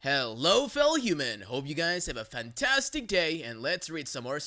Hello fellow human, hope you guys have a fantastic day and let's read some more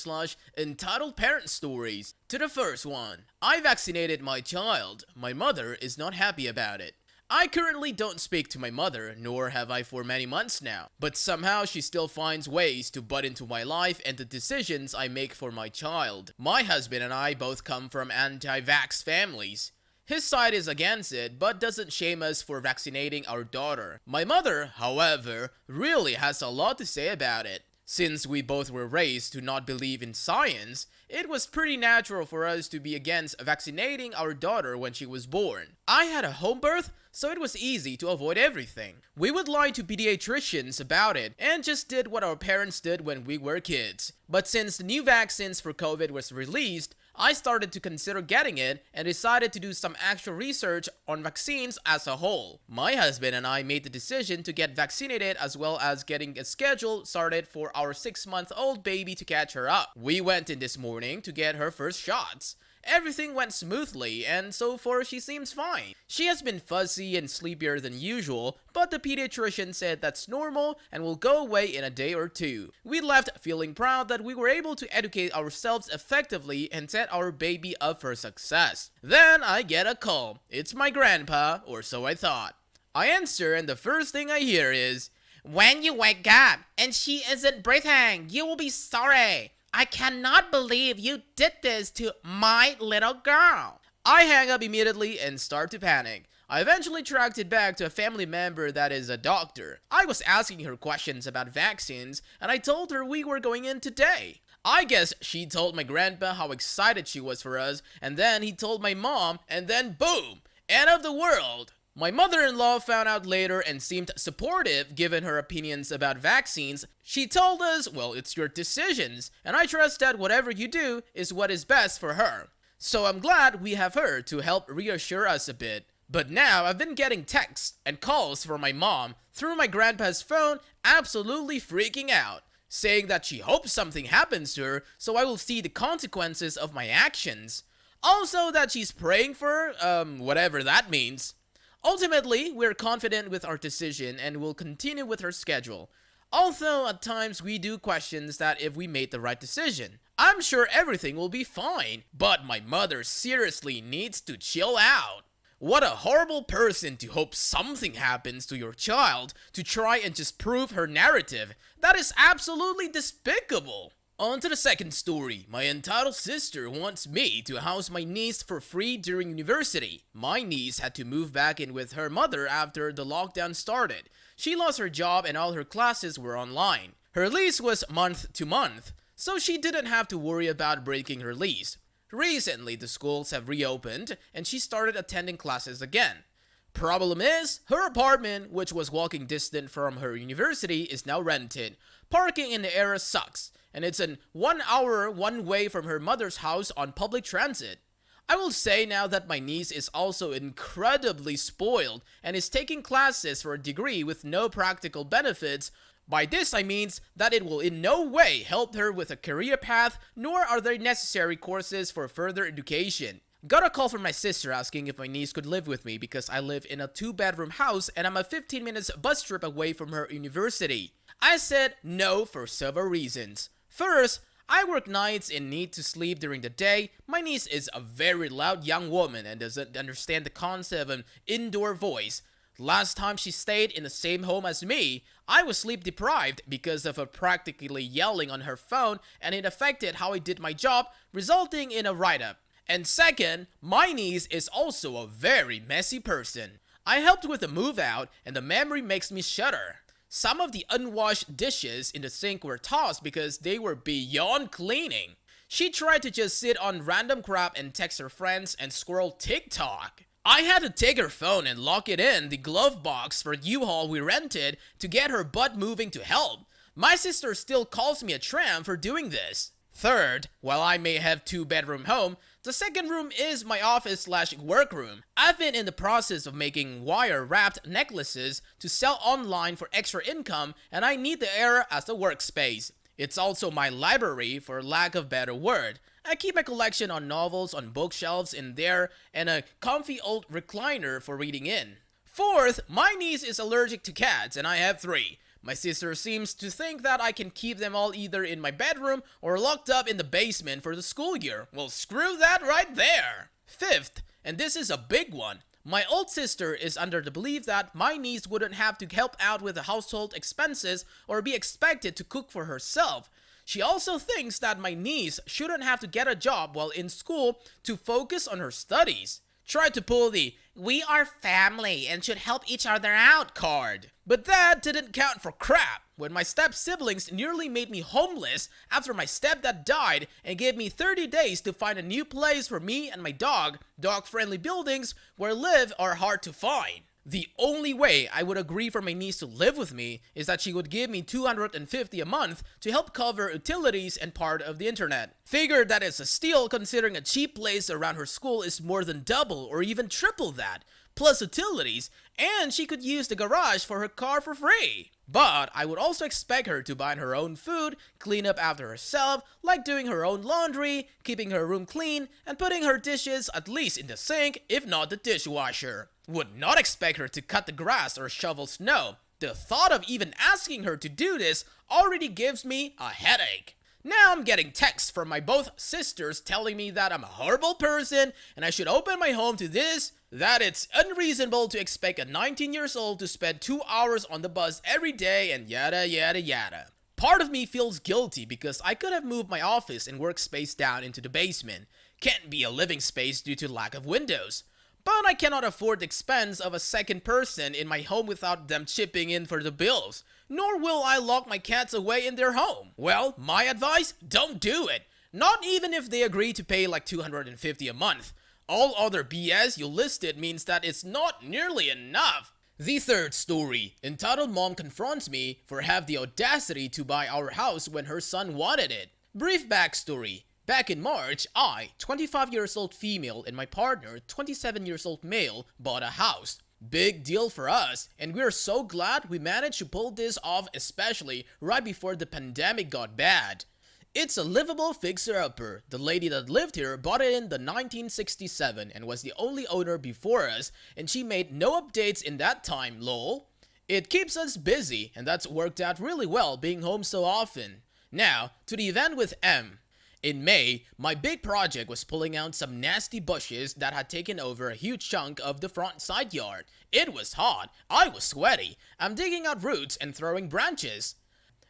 entitled parent stories. To the first one. I vaccinated my child. My mother is not happy about it. I currently don't speak to my mother, nor have I for many months now, but somehow she still finds ways to butt into my life and the decisions I make for my child. My husband and I both come from anti-vax families. His side is against it, but doesn't shame us for vaccinating our daughter. My mother, however, really has a lot to say about it. Since we both were raised to not believe in science, it was pretty natural for us to be against vaccinating our daughter when she was born. I had a home birth, so it was easy to avoid everything. We would lie to pediatricians about it and just did what our parents did when we were kids. But since the new vaccines for COVID was released, I started to consider getting it and decided to do some actual research on vaccines as a whole. My husband and I made the decision to get vaccinated as well as getting a schedule started for our 6-month-old baby to catch her up. We went in this morning to get her first shots. Everything went smoothly and so far she seems fine. She has been fuzzy and sleepier than usual, but the pediatrician said that's normal and will go away in a day or two. We left feeling proud that we were able to educate ourselves effectively and set our baby up for success. Then I get a call. It's my grandpa, or so I thought. I answer and the first thing I hear is, "When you wake up and she isn't breathing, you will be sorry. I cannot believe you did this to my little girl." I hang up immediately and start to panic. I eventually tracked it back to a family member that is a doctor. I was asking her questions about vaccines and I told her we were going in today. I guess she told my grandpa how excited she was for us, and then he told my mom, and then boom! End of the world! My mother-in-law found out later and seemed supportive given her opinions about vaccines. She told us, well, it's your decisions, and I trust that whatever you do is what is best for her. So I'm glad we have her to help reassure us a bit. But now I've been getting texts and calls from my mom through my grandpa's phone, absolutely freaking out, saying that she hopes something happens to her so I will see the consequences of my actions. Also that she's praying for her, whatever that means. Ultimately, we're confident with our decision and will continue with our schedule. Although at times we do question that if we made the right decision. I'm sure everything will be fine, but my mother seriously needs to chill out. What a horrible person to hope something happens to your child to try and just prove her narrative. That is absolutely despicable. On to the second story. My entitled sister wants me to house my niece for free during university. My niece had to move back in with her mother after the lockdown started. She lost her job and all her classes were online. Her lease was month to month, so she didn't have to worry about breaking her lease. Recently, the schools have reopened and she started attending classes again. Problem is, her apartment, which was walking distance from her university, is now rented. Parking in the area sucks, and it's an 1 hour one way from her mother's house on public transit. I will say now that my niece is also incredibly spoiled and is taking classes for a degree with no practical benefits. By this I mean that it will in no way help her with a career path, nor are there necessary courses for further education. Got a call from my sister asking if my niece could live with me because I live in a 2-bedroom house and I'm a 15 minutes bus trip away from her university. I said no for several reasons. First, I work nights and need to sleep during the day. My niece is a very loud young woman and doesn't understand the concept of an indoor voice. Last time she stayed in the same home as me, I was sleep deprived because of her practically yelling on her phone, and it affected how I did my job, resulting in a write-up. And second, my niece is also a very messy person. I helped with the move out and the memory makes me shudder. Some of the unwashed dishes in the sink were tossed because they were beyond cleaning. She tried to just sit on random crap and text her friends and scroll TikTok. I had to take her phone and lock it in the glove box for U-Haul we rented to get her butt moving to help. My sister still calls me a tramp for doing this. Third, while I may have 2-bedroom home, the second room is my office/work room. I've been in the process of making wire-wrapped necklaces to sell online for extra income, and I need the area as a workspace. It's also my library, for lack of better word. I keep my collection on novels on bookshelves in there and a comfy old recliner for reading in. Fourth, my niece is allergic to cats and I have 3. My sister seems to think that I can keep them all either in my bedroom or locked up in the basement for the school year. Well, screw that right there. Fifth, and this is a big one. My old sister is under the belief that my niece wouldn't have to help out with the household expenses or be expected to cook for herself. She also thinks that my niece shouldn't have to get a job while in school to focus on her studies. Try to pull the "we are family and should help each other out" card. But that didn't count for crap when my step-siblings nearly made me homeless after my stepdad died and gave me 30 days to find a new place for me and my dog. Dog-friendly buildings where live are hard to find. The only way I would agree for my niece to live with me is that she would give me $250 a month to help cover utilities and part of the internet. Figured that it's a steal considering a cheap place around her school is more than double or even triple that, plus utilities, and she could use the garage for her car for free. But I would also expect her to buy her own food, clean up after herself, like doing her own laundry, keeping her room clean, and putting her dishes at least in the sink, if not the dishwasher. Would not expect her to cut the grass or shovel snow. The thought of even asking her to do this already gives me a headache. Now I'm getting texts from my both sisters telling me that I'm a horrible person and I should open my home to this, that it's unreasonable to expect a 19 years old to spend 2 hours on the bus every day and yada yada yada. Part of me feels guilty because I could have moved my office and workspace down into the basement. Can't be a living space due to lack of windows. But I cannot afford the expense of a second person in my home without them chipping in for the bills. Nor will I lock my cats away in their home. Well, my advice, don't do it. Not even if they agree to pay like $250 a month. All other BS you listed means that it's not nearly enough. The third story, entitled Mom Confronts Me for have the audacity to buy our house when her son wanted it. Brief backstory. Back in March, I, 25 years old female, and my partner, 27 years old male, bought a house. Big deal for us, and we're so glad we managed to pull this off, especially right before the pandemic got bad. It's a livable fixer-upper. The lady that lived here bought it in the 1967 and was the only owner before us, and she made no updates in that time, lol. It keeps us busy, and that's worked out really well being home so often. Now, to the event with M. In May, my big project was pulling out some nasty bushes that had taken over a huge chunk of the front side yard. It was hot, I was sweaty, I'm digging out roots and throwing branches.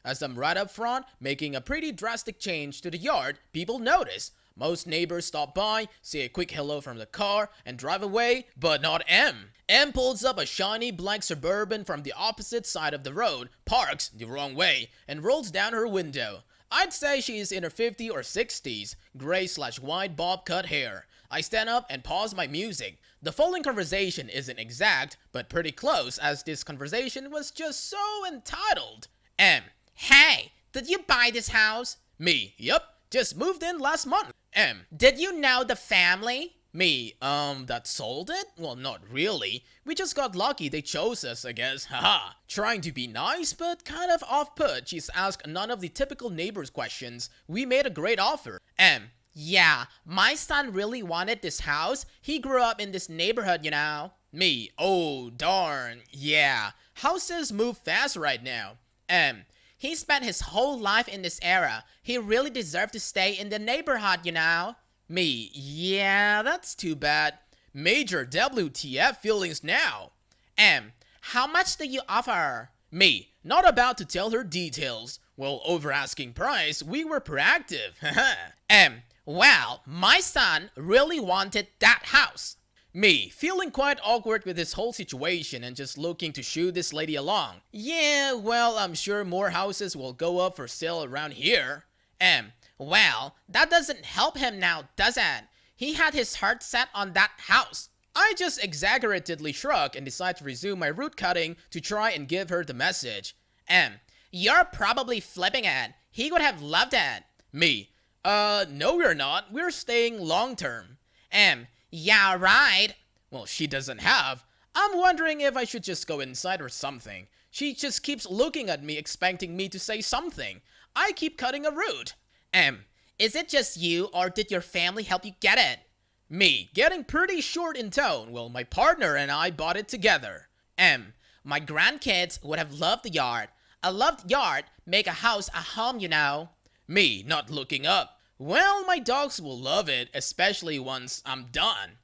As I'm right up front, making a pretty drastic change to the yard, people notice. Most neighbors stop by, say a quick hello from the car, and drive away, but not M. M pulls up a shiny black Suburban from the opposite side of the road, parks the wrong way, and rolls down her window. I'd say she is in her 50s or 60s, gray/white bob cut hair. I stand up and pause my music. The following conversation isn't exact, but pretty close as this conversation was just so entitled. M. Hey, did you buy this house? Me. Yup, just moved in last month. M. Did you know the family? Me. That sold it? Well, not really. We just got lucky they chose us, I guess. Haha. Trying to be nice, but kind of off-put. She's asked none of the typical neighbors questions. We made a great offer. M. Yeah, my son really wanted this house. He grew up in this neighborhood, you know. Me. Oh, darn. Yeah. Houses move fast right now. M. He spent his whole life in this era. He really deserved to stay in the neighborhood, you know. Me. Yeah, that's too bad. Major WTF feelings now. M. How much do you offer? Me. Not about to tell her details. Well, over asking price, we were proactive. M. Well, my son really wanted that house. Me. Feeling quite awkward with this whole situation and just looking to shoo this lady along. Yeah, well, I'm sure more houses will go up for sale around here. M. Well, that doesn't help him now, does it? He had his heart set on that house. I just exaggeratedly shrug and decide to resume my root cutting to try and give her the message. M. You're probably flipping it. He would have loved it. Me. No we're not. We're staying long term. M. Yeah, right. Well, she doesn't have. I'm wondering if I should just go inside or something. She just keeps looking at me expecting me to say something. I keep cutting a root. M. Is it just you or did your family help you get it? Me. Getting pretty short in tone. Well, my partner and I bought it together. M. My grandkids would have loved the yard. A loved yard make a house a home, you know. Me, not looking up. Well, my dogs will love it, especially once I'm done.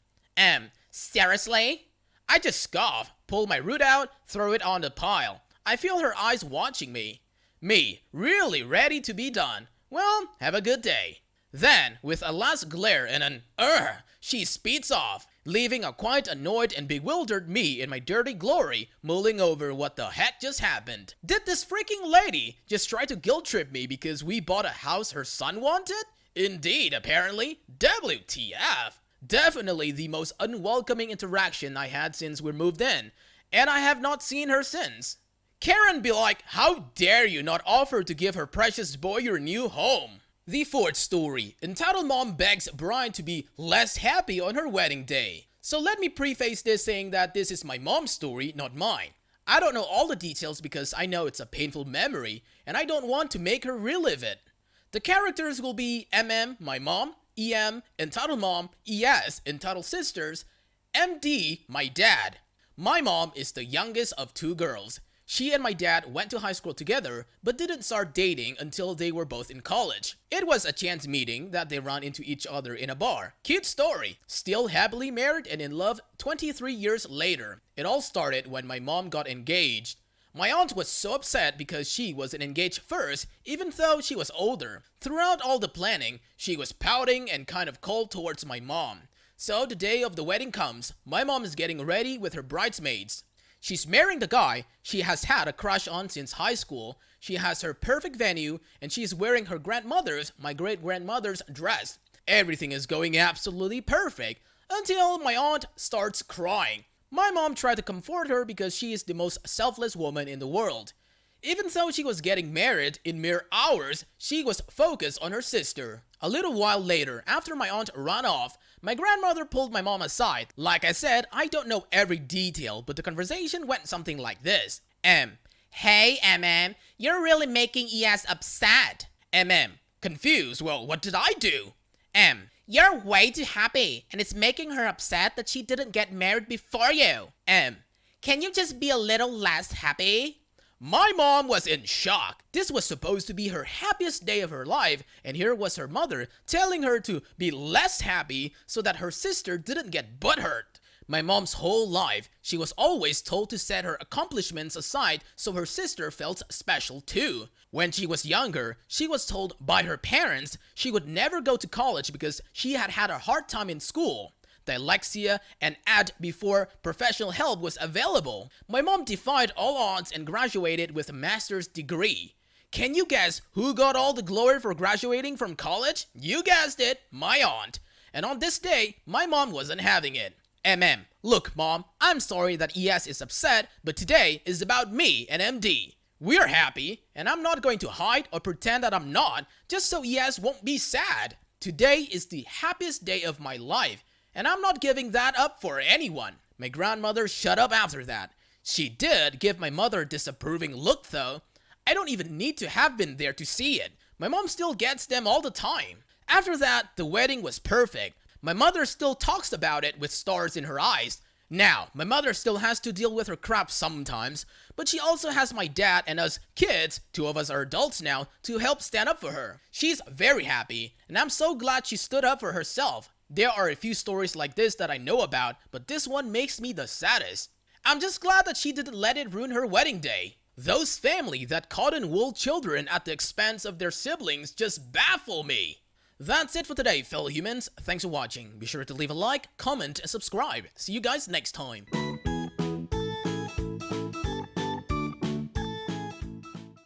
Seriously? I just scoff, pull my root out, throw it on the pile. I feel her eyes watching me. Me, really ready to be done. Well, have a good day. Then, with a last glare and an she speeds off, leaving a quite annoyed and bewildered me in my dirty glory, mulling over what the heck just happened. Did this freaking lady just try to guilt trip me because we bought a house her son wanted? Indeed, apparently. WTF. Definitely the most unwelcoming interaction I had since we moved in, and I have not seen her since. Karen be like, how dare you not offer to give her precious boy your new home? The fourth story, entitled Mom Begs Brian to be less happy on her wedding day. So let me preface this saying that this is my mom's story, not mine. I don't know all the details because I know it's a painful memory, and I don't want to make her relive it. The characters will be my mom, entitled mom, entitled sisters, MD, my dad. My mom is the youngest of two girls. She and my dad went to high school together, but didn't start dating until they were both in college. It was a chance meeting that they ran into each other in a bar. Cute story. Still happily married and in love 23 years later. It all started when my mom got engaged. My aunt was so upset because she wasn't engaged first, even though she was older. Throughout all the planning, she was pouting and kind of cold towards my mom. So the day of the wedding comes, my mom is getting ready with her bridesmaids. She's marrying the guy she has had a crush on since high school. She has her perfect venue, and she's wearing her grandmother's, my great-grandmother's dress. Everything is going absolutely perfect, until my aunt starts crying. My mom tried to comfort her because she is the most selfless woman in the world. Even though she was getting married in mere hours, she was focused on her sister. A little while later, after my aunt ran off, my grandmother pulled my mom aside. Like I said, I don't know every detail, but the conversation went something like this. Hey, you're really making ES upset. Confused, well, what did I do? You're way too happy, and it's making her upset that she didn't get married before you. Can you just be a little less happy? My mom was in shock. This was supposed to be her happiest day of her life, and here was her mother telling her to be less happy so that her sister didn't get butthurt. My mom's whole life, she was always told to set her accomplishments aside so her sister felt special too. When she was younger, she was told by her parents she would never go to college because she had had a hard time in school. Dyslexia and before professional help was available. My mom defied all odds and graduated with a master's degree. Can you guess who got all the glory for graduating from college? You guessed it, my aunt. And on this day, my mom wasn't having it. Look, Mom, I'm sorry that ES is upset, but today is about me and MD. We're happy, and I'm not going to hide or pretend that I'm not, just so ES won't be sad. Today is the happiest day of my life, and I'm not giving that up for anyone. My grandmother shut up after that. She did give my mother a disapproving look though. I don't even need to have been there to see it. My mom still gets them all the time. After that, the wedding was perfect. My mother still talks about it with stars in her eyes. Now, my mother still has to deal with her crap sometimes, but she also has my dad and us kids, two of us are adults now, to help stand up for her. She's very happy, and I'm so glad she stood up for herself. There are a few stories like this that I know about, but this one makes me the saddest. I'm just glad that she didn't let it ruin her wedding day. Those family that cotton-wool children at the expense of their siblings just baffle me. That's it for today, fellow humans. Thanks for watching. Be sure to leave a like, comment, and subscribe. See you guys next time.